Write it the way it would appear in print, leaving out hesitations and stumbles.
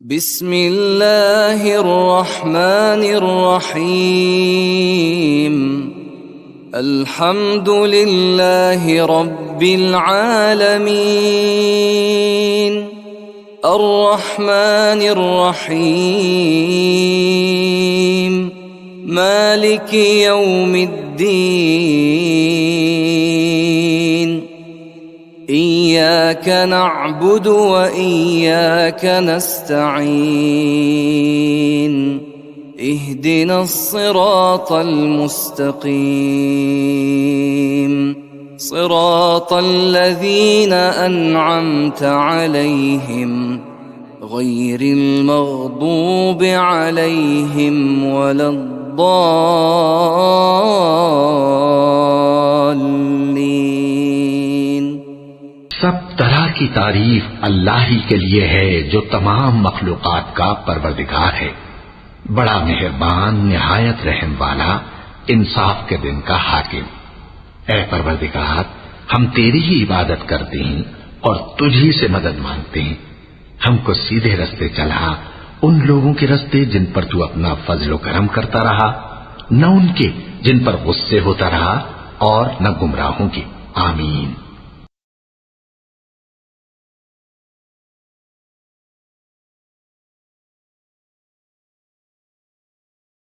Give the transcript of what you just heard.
बिस्मिल्लाहिर रहमानिर रहीम। अल्हम्दुलिल्लाहि रब्बिल आलमीन। अर्रहमानिर रहीम। मालिकि यौमिद्दीन। इय्याक नअबुदु व इय्याक नस्तईन। इहदिनस सिरातल मुस्तकीम। सिरातल लज़ीना अनअमत अलैहिम गैरिल मग़दूबि अलैहिम वलद्दाल्लीन। सब तरह की तारीफ अल्लाह ही के लिए है जो तमाम मखलूकात का परवरदिगार है, बड़ा मेहरबान, निहायत रहम वाला, इंसाफ के दिन का हाकिम। ऐ परवरदिगार, हम तेरी ही इबादत करते हैं और तुझी से मदद मांगते हैं। हमको सीधे रास्ते चला, उन लोगों के रास्ते जिन पर तू अपना फजलो करम करता रहा, न उनके जिन पर गुस्से होता रहा, और न गुमराहों के। आमीन।